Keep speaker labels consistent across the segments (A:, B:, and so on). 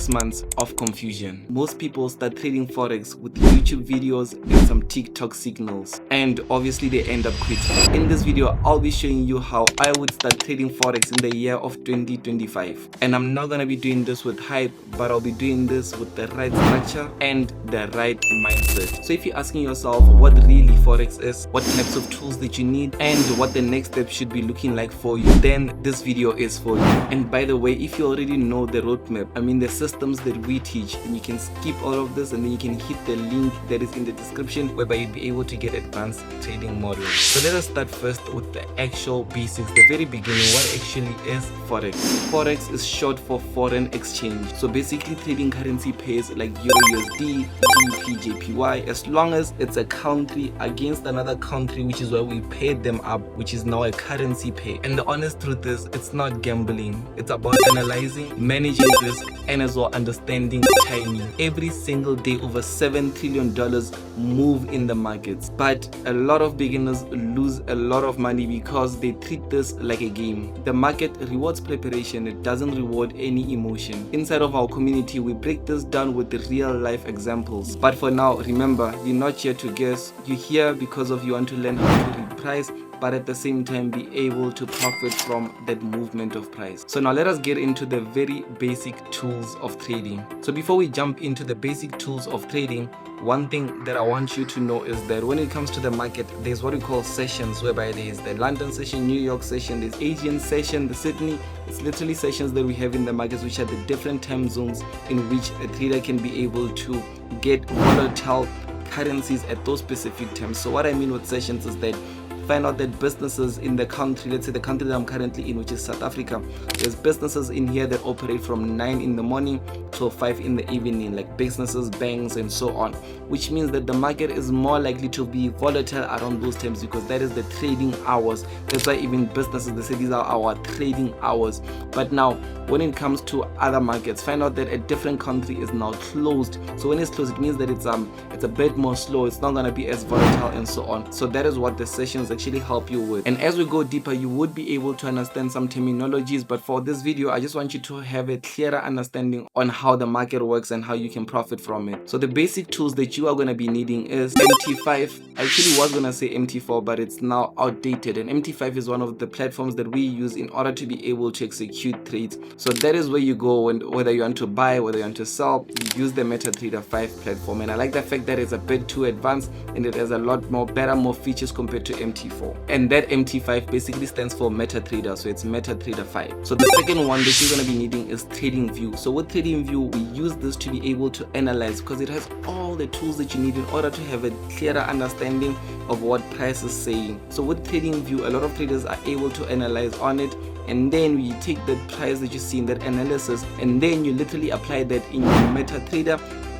A: months of confusion. Most people start trading Forex with YouTube videos and some TikTok signals, and obviously they end up quitting. In this video, I'll be showing you how I would start trading Forex in the year of 2025. And I'm not gonna be doing this with hype, but I'll be doing this with the right structure and the right mindset. So if you're asking yourself what really Forex is, what types of tools that you need, and what the next step should be looking like for you, then this video is for you. And by the way, if you already know the roadmap, I mean the systems that we teach, then you can skip all of this and then you can hit the link that is in the description, whereby you'll be able to get advanced trading models. So let us start first with the actual basics, the very beginning. What actually is Forex? Forex is short for foreign exchange. So basically trading currency pairs like Euro USD, GBP, JPY, as long as it's a country against another country, which is why we paired them up, which is now a currency pair. And the honest truth is, it's not gambling. It's about analyzing, managing risk, and as well understanding timing. Every single day, over $7 trillion move in the markets. But a lot of beginners lose a lot of money because they treat this like a game. The market rewards preparation, it doesn't reward any emotion. Inside of our community, we break this down with the real life examples. But for now, remember, you're not here to guess. You're here because you want to learn how to read price, but at the same time be able to profit from that movement of price. So now let us get into the very basic tools of trading. So before we jump into the basic tools of trading, one thing that I want you to know is that when it comes to the market, there's what we call sessions, whereby there is the London session, New York session, there's Asian session, the Sydney. It's literally sessions that we have in the markets, which are the different time zones in which a trader can be able to get volatile currencies at those specific times. So what I mean with sessions is that find out that businesses in the country, let's say the country that I'm currently in, which is South Africa, there's businesses in here that operate from 9 in the morning till 5 in the evening, like businesses, banks, and so on, which means that the market is more likely to be volatile around those times because that is the trading hours. That's why even businesses, they say these are our trading hours. But now when it comes to other markets, find out that a different country is now closed. So when it's closed, it means that it's a bit more slow, it's not going to be as volatile and so on. So that is what the sessions actually help you with. And as we go deeper, you would be able to understand some terminologies, but for this video I just want you to have a clearer understanding on how the market works and how you can profit from it. So the basic tools that you are going to be needing is MT5. I actually was going to say MT4, but it's now outdated, and MT5 is one of the platforms that we use in order to be able to execute trades. So that is where you go, and whether you want to buy, whether you want to sell, you use the MetaTrader 5 platform. And I like the fact that it's a bit too advanced and it has a lot more more features compared to MT4. And that MT5 basically stands for MetaTrader, so it's MetaTrader 5. So the second one that you're going to be needing is TradingView. So with TradingView, we use this to be able to analyze, because it has all the tools that you need in order to have a clearer understanding of what price is saying. So with TradingView, a lot of traders are able to analyze on it, and then you take the price that you see in that analysis and then you literally apply that in your MetaTrader.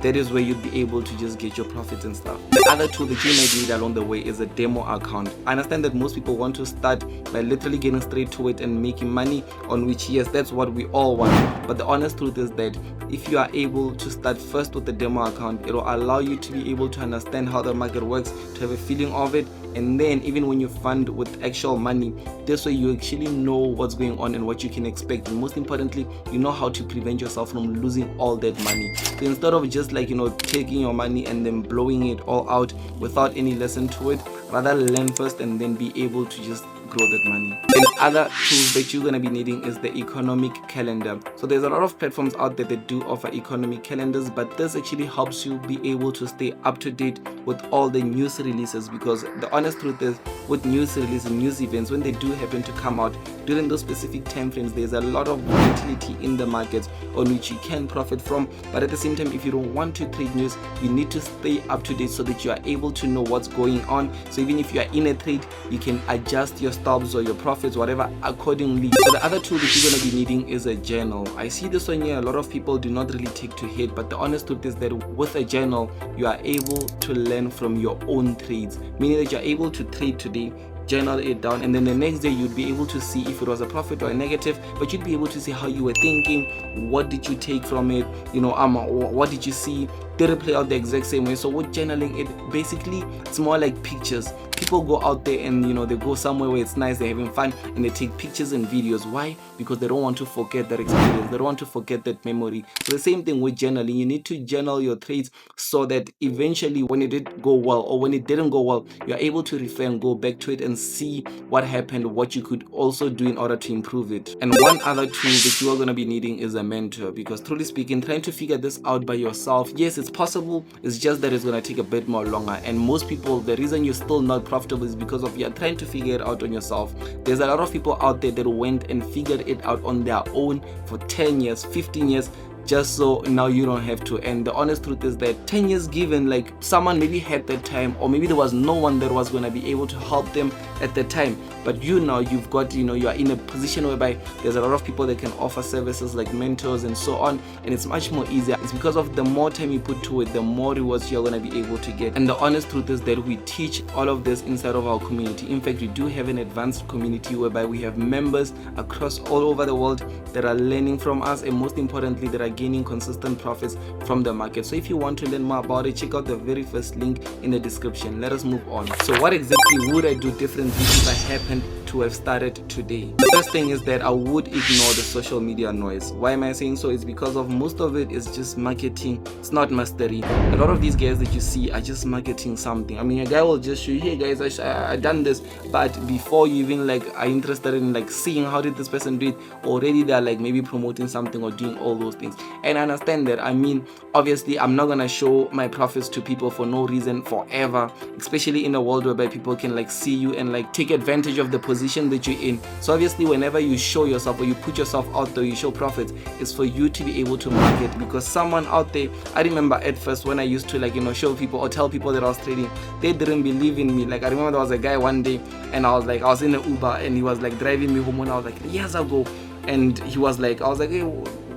A: That is where you'll be able to just get your profits and stuff. The other tool that you might need along the way is a demo account. I understand that most people want to start by literally getting straight to it and making money, on which, yes, that's what we all want. But the honest truth is that if you are able to start first with the demo account, it will allow you to be able to understand how the market works, to have a feeling of it. And then even when you fund with actual money, this way you actually know what's going on and what you can expect. And most importantly, you know how to prevent yourself from losing all that money. So instead of just taking your money and then blowing it all out without any lesson to it, rather learn first and then be able to just grow that money. And other tools that you're going to be needing is the economic calendar. So there's a lot of platforms out there that do offer economic calendars, but this actually helps you be able to stay up to date with all the news releases, because the honest truth is, with news releases and news events, when they do happen to come out during those specific time frames, there's a lot of volatility in the markets on which you can profit from. But at the same time, if you don't want to trade news, you need to stay up to date so that you are able to know what's going on. So even if you are in a trade, you can adjust your stops or your profits, whatever, accordingly. So the other tool that you're going to be needing is a journal. I see this one here, a lot of people do not really take to head, but the honest truth is that with a journal, you are able to learn from your own trades, meaning that you're able to trade today, journal it down, and then the next day you'd be able to see if it was a profit or a negative, but you'd be able to see how you were thinking, what did you take from it, what did you see, did it play out the exact same way. So with journaling, it basically, it's more like pictures People go out there and they go somewhere where it's nice, they're having fun, and they take pictures and videos. Why? Because they don't want to forget that experience, they don't want to forget that memory. So the same thing with journaling. You need to journal your trades so that eventually when it did go well or when it didn't go well, you're able to refer and go back to it and see what happened, what you could also do in order to improve it. And one other tool that you are going to be needing is a mentor, because truly speaking, trying to figure this out by yourself, yes, it's possible, it's just that it's going to take a bit more longer. And most people, the reason you're still not profitable is because of you're trying to figure it out on yourself. There's a lot of people out there that went and figured it out on their own for 10 years, 15 years, just so now you don't have to. And the honest truth is that 10 years given, like someone maybe had that time, or maybe there was no one that was going to be able to help them at the time, but now you've got, you are in a position whereby there's a lot of people that can offer services like mentors and so on, and it's much more easier. It's because of the more time you put to it, the more rewards you're going to be able to get. And the honest truth is that we teach all of this inside of our community. In fact, we do have an advanced community whereby we have members across all over the world that are learning from us, and most importantly, that are gaining consistent profits from the market. So if you want to learn more about it, check out the very first link in the description. Let us move on. So what exactly would I do differently if I happened to have started today? The first thing is that I would ignore the social media noise. Why am I saying so? It's because of most of it is just marketing. It's not mastery. A lot of these guys that you see are just marketing something. I mean, a guy will just show you, hey guys, I done this, but before you even are interested in seeing how did this person do it, already they're maybe promoting something or doing all those things. And I understand that. I mean, obviously I'm not gonna show my profits to people for no reason forever, especially in a world whereby people can see you and take advantage of the position that you're in. So obviously whenever you show yourself or you put yourself out there, you show profits, it's for you to be able to market. Because someone out there, I remember at first when I used to show people or tell people that I was trading, they didn't believe in me. I remember there was a guy one day and I was in an Uber and he was driving me home when I was years ago, and he was I was like, hey,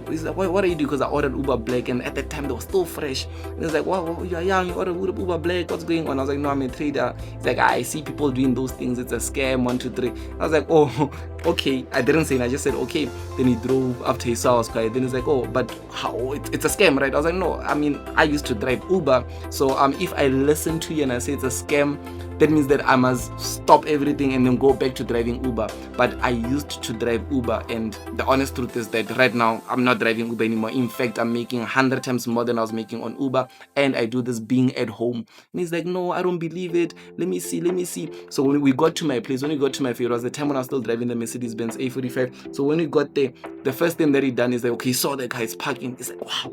A: he's like, what are you doing? Because I ordered Uber Black, and at the time they were still fresh. And he's like, wow, you're young, you ordered Uber Black, what's going on? I was like, no, I'm a trader. He's like, I see people doing those things, it's a scam, 1, 2, 3. I was like, oh, okay. I didn't say it, I just said okay. Then he drove after he saw I was quiet. Then he's like, oh, but how? It's a scam, right? I was like, no, I mean, I used to drive Uber, so if I listen to you and I say it's a scam, that means that I must stop everything and then go back to driving Uber. But I used to drive Uber, and the honest truth is that right now I'm not driving Uber anymore. In fact, I'm making 100 times more than I was making on Uber, and I do this being at home. And he's like, no, I don't believe it. Let me see. So when we got to my place, when we got to my field, it was the time when I was still driving the Mercedes-Benz A45. So when we got there, the first thing that he done is okay, he saw the guy's parking. He's like, wow,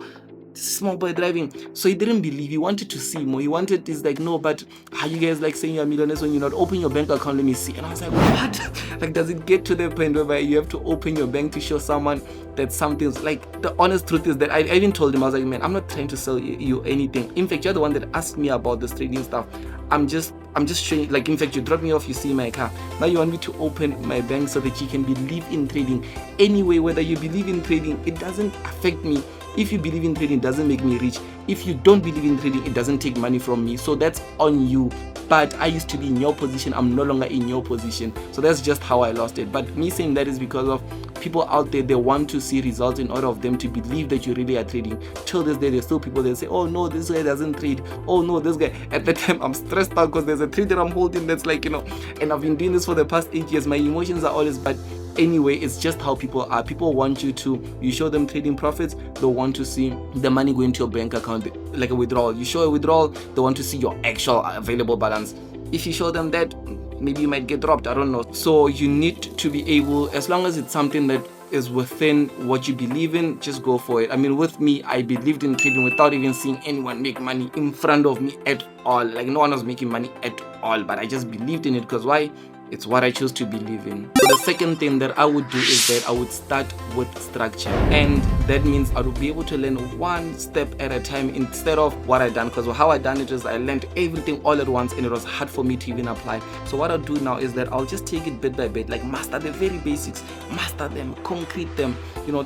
A: small boy driving. So he didn't believe, he wanted to see more. He's like, no, but how you guys saying you're millionaires when you're not? Open your bank account, let me see. And I was like, what? Does it get to the point where you have to open your bank to show someone that something's the honest truth is that I even told him, I was like, man, I'm not trying to sell you anything. In fact, you're the one that asked me about this trading stuff. I'm just showing, in fact, you dropped me off, you see my car. Now you want me to open my bank so that you can believe in trading. Anyway, whether you believe in trading, it doesn't affect me. If you believe in trading, it doesn't make me rich. If you don't believe in trading, it doesn't take money from me. So that's on you. But I used to be in your position, I'm no longer in your position. So that's just how I lost it. But me saying that is because of people out there, they want to see results in order of them to believe that you really are trading. Till this day, there's still people that say, oh no, this guy doesn't trade. Oh no, this guy. At the time, I'm stressed out because there's a trade that I'm holding that's and I've been doing this for the past 8 years. My emotions are always bad. Anyway, it's just how people are. People want you show them trading profits, they want to see the money going to your bank account, like a withdrawal. You show a withdrawal, they want to see your actual available balance. If you show them that, maybe you might get dropped, I don't know. So you need to be able, as long as it's something that is within what you believe in, just go for it. I mean, with me, I believed in trading without even seeing anyone make money in front of me at all. No one was making money at all, but I just believed in it because why? It's what I choose to believe in. So the second thing that I would do is that I would start with structure, and that means I would be able to learn one step at a time instead of what I done. Because how I done it is I learned everything all at once, and it was hard for me to even apply. So what I'll do now is that I'll just take it bit by bit, master the very basics, master them, concrete them.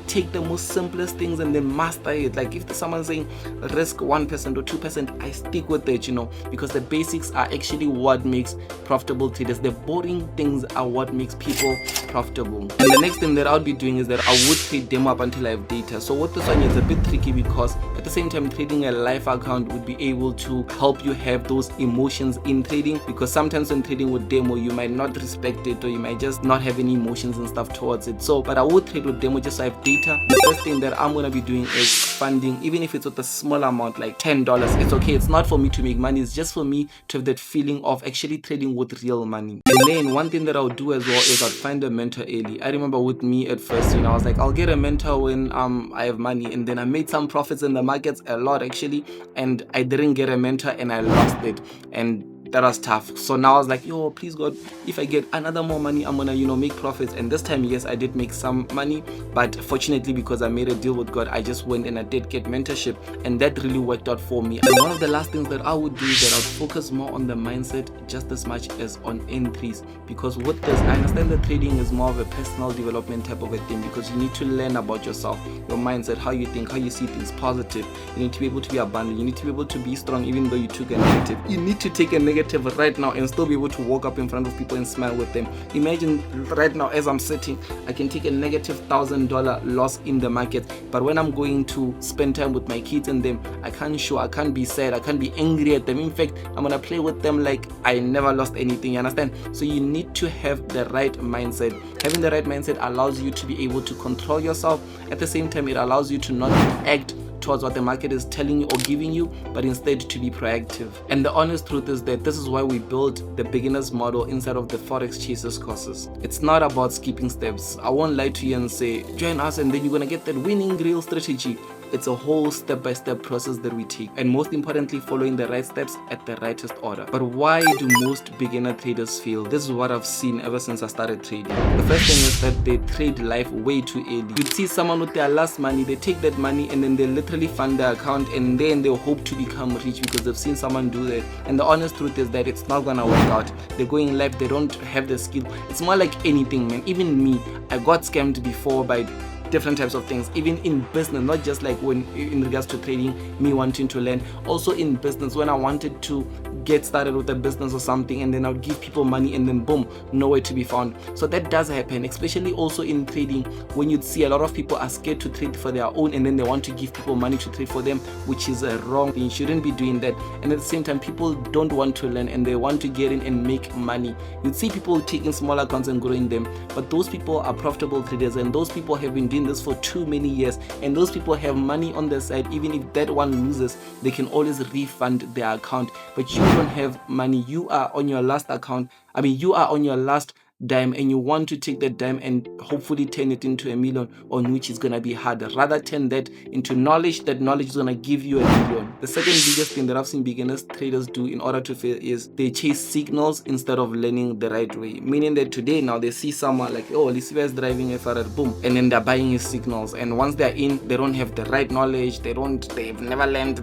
A: Take the most simplest things and then master it. If someone's saying risk 1% or 2%, I stick with it. Because the basics are actually what makes profitable traders. The boring trading things are what makes people profitable. And the next thing that I would be doing is that I would trade demo up until I have data. So what this one is a bit tricky, because at the same time trading a live account would be able to help you have those emotions in trading, because sometimes when trading with demo you might not respect it, or you might just not have any emotions and stuff towards it. So but I would trade with demo just so I have data. The first thing that I'm gonna be doing is funding, even if it's with a small amount like $10. It's okay. It's not for me to make money, it's just for me to have that feeling of actually trading with real money. And then one thing that I'll do as well is I'll find a mentor early. I remember with me at first, I was like, I'll get a mentor when I have money, and then I made some profits in the markets, a lot actually, and I didn't get a mentor and I lost it, and that was tough. So now I was like, yo, please God, if I get another more money, I'm gonna make profits. And this time, yes, I did make some money, but fortunately, because I made a deal with God, I just went and I did get mentorship, and that really worked out for me. And one of the last things that I would do is that I'd focus more on the mindset just as much as on entries, because with this, I understand that trading is more of a personal development type of a thing, because you need to learn about yourself, your mindset, how you think, how you see things, positive. You need to be able to be abundant, you need to be able to be strong even though you took a negative. You need to take a negative right now and still be able to walk up in front of people and smile with them. Imagine right now as I'm sitting, I can take a negative $1,000 loss in the market, but when I'm going to spend time with my kids and them, I can't be sad, I can't be angry at them. In fact, I'm gonna play with them like I never lost anything, you understand? So you need to have the right mindset. Having the right mindset allows you to be able to control yourself. At the same time, it allows you to not act towards what the market is telling you or giving you, but instead to be proactive. And the honest truth is that this is why we build the beginner's model inside of the Forex Chasers courses. It's not about skipping steps. I won't lie to you and say join us and then you're gonna get that winning real strategy. It's a whole step-by-step process that we take, and most importantly, following the right steps at the rightest order. But why do most beginner traders fail? This is what I've seen ever since I started trading. The first thing is that they trade life way too early. You see someone with their last money, they take that money and then they literally fund their account, and then they hope to become rich because they've seen someone do that. And the honest truth is that it's not gonna work out. They're going left, they don't have the skill. It's more like anything, man. Even me, I got scammed before by different types of things, even in business, not just like when in regards to trading, me wanting to learn, also in business, when I wanted to get started with a business or something, and then I'll give people money and then boom, nowhere to be found. So that does happen, especially also in trading, when you'd see a lot of people are scared to trade for their own, and then they want to give people money to trade for them, which is a wrong thing. You shouldn't be doing that. And at the same time, people don't want to learn and they want to get in and make money. You'd see people taking small accounts and growing them, but those people are profitable traders, and those people have been doing this for too many years, and those people have money on their side. Even if that one loses, they can always refund their account. But you don't have money, you are on your last account, you are on your last dime, and you want to take that dime and hopefully turn it into $1 million, on which is going to be harder. Rather turn that into knowledge. That knowledge is going to give you $1 million. The second biggest thing that I've seen beginners traders do in order to fail is they chase signals instead of learning the right way. Meaning that today now they see someone like, oh, Lesiba is driving a Ferrari, boom, and then they're buying his signals, and once they're in, they don't have the right knowledge, they've never learned,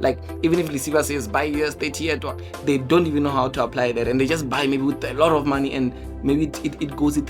A: like, even if Lesiba says buy US 30, they don't even know how to apply that, and they just buy maybe with a lot of money, and maybe it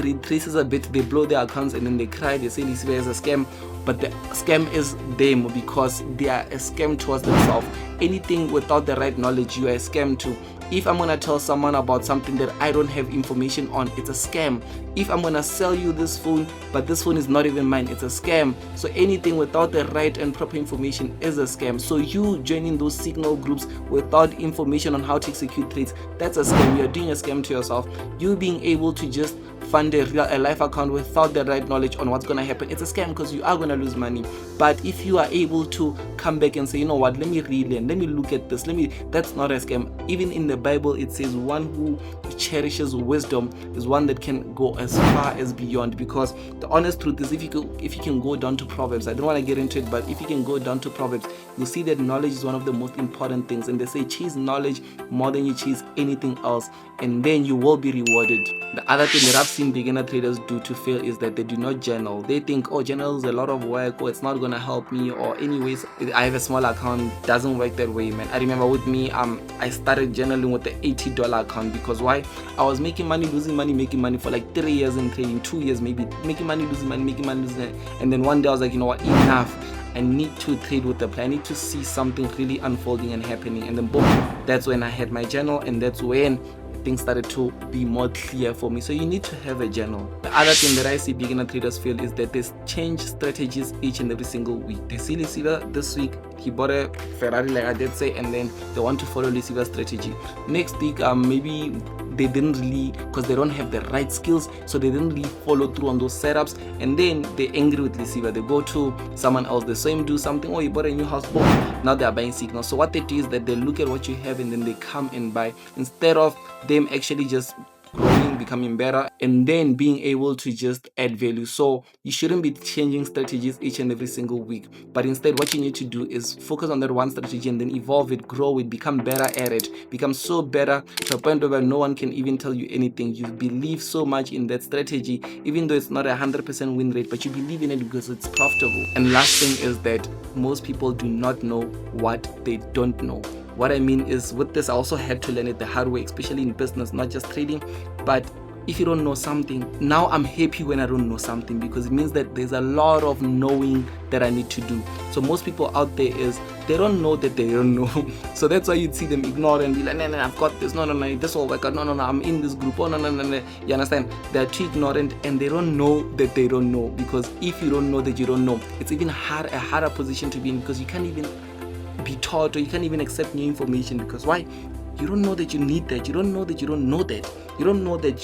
A: retraces a bit, they blow their accounts, and then they cry, they say Lesiba is a scam. But the scam is them, because they are a scam towards themselves. Anything without the right knowledge, you are a scam too. If I'm gonna tell someone about something that I don't have information on, it's a scam. If I'm gonna sell you this phone, but this phone is not even mine, it's a scam. So anything without the right and proper information is a scam. So you joining those signal groups without information on how to execute trades, that's a scam. You're doing a scam to yourself. You being able to just fund a life account without the right knowledge on what's going to happen, it's a scam, because you are going to lose money. But if you are able to come back and say, you know what, let me relearn, let me look at this, that's not a scam. Even in the Bible it says one who cherishes wisdom is one that can go as far as beyond. Because the honest truth is, if you can go down to Proverbs, I don't want to get into it, but if you can go down to Proverbs, you'll see that knowledge is one of the most important things, and they say chase knowledge more than you chase anything else, and then you will be rewarded. The other thing that I've seen beginner traders do to fail is that they do not journal. They think, oh, journal is a lot of work, or it's not gonna help me, or anyways, I have a small account. Doesn't work that way, man. I remember with me, I started journaling with the $80 account, because why? I was making money, losing money, making money for like 3 years in trading, 2 years maybe, making money, losing money, making money, losing money. And then one day I was like, you know what, enough. I need to trade with the plan. I need to see something really unfolding and happening. And then boom, that's when I had my journal, and that's when things started to be more clear for me. So you need to have a journal. The other thing that I see beginner traders feel is that they change strategies each and every single week. They see Lesiba this week, he bought a Ferrari like I did say, and then they want to follow Lesiba's strategy. Next week, maybe they didn't really, because they don't have the right skills, so they didn't really follow through on those setups, and then they're angry with Lesiba. They go to someone else, they saw him do something, oh, you bought a new house, boom, now they're buying signals. So what they do is that they look at what you have and then they come and buy, instead of them actually just growing, becoming better, and then being able to just add value. So you shouldn't be changing strategies each and every single week, but instead what you need to do is focus on that one strategy and then evolve it, grow it, become better at it, become so better to a point where no one can even tell you anything. You believe so much in that strategy, even though it's not 100% win rate, but you believe in it because it's profitable. And last thing is that most people do not know what they don't know. What I mean is, with this I also had to learn it the hard way, especially in business, not just trading. But if you don't know something, now I'm happy when I don't know something, because it means that there's a lot of knowing that I need to do. So most people out there is, they don't know that they don't know. So that's why you'd see them ignore and be like, no, I've got this, no, this will work out, no, I'm in this group, oh, no. You understand? They're too ignorant and they don't know that they don't know, because if you don't know that you don't know, it's even a harder position to be in, because you can't even be taught, or you can't even accept new information. Because why? You don't know that you need that. You don't know that you don't know that. You don't know that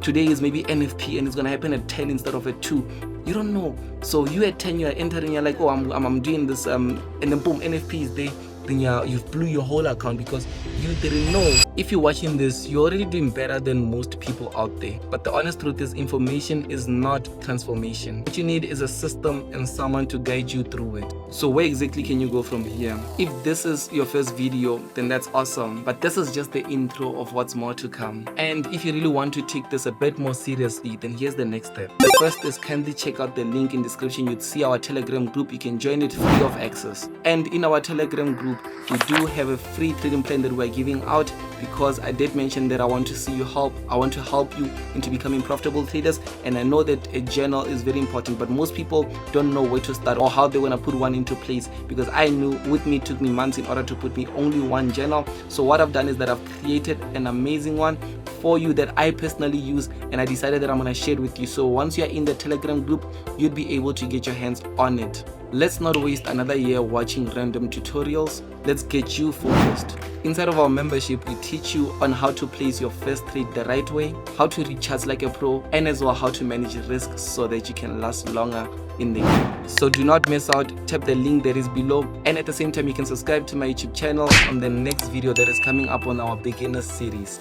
A: today is maybe NFP and it's gonna happen at 10 instead of at 2. You don't know. So you at 10, you're entering, you're like, oh, I'm doing this, and then boom, NFP is there. Then you blew your whole account because you didn't know. If you're watching this, you're already doing better than most people out there. But the honest truth is, information is not transformation. What you need is a system and someone to guide you through it. So where exactly can you go from here? If this is your first video, then that's awesome. But this is just the intro of what's more to come. And if you really want to take this a bit more seriously, then here's the next step. The first is, kindly check out the link in the description. You'd see our Telegram group. You can join it free of access. And in our Telegram group, we do have a free trading plan that we're giving out, because I did mention that I want to see you help. I want to help you into becoming profitable traders, and I know that a journal is very important, but most people don't know where to start or how they want to put one into place, because I knew with me, it took me months in order to put me only one journal. So what I've done is that I've created an amazing one for you that I personally use, and I decided that I'm going to share it with you. So once you're in the Telegram group, you'd be able to get your hands on it. Let's not waste another year watching random tutorials. Let's get you focused. Inside of our membership, we teach you on how to place your first trade the right way, how to recharge like a pro, and as well how to manage risks so that you can last longer in the game. So do not miss out. Tap the link that is below, and at the same time you can subscribe to my YouTube channel on the next video that is coming up on our beginner series.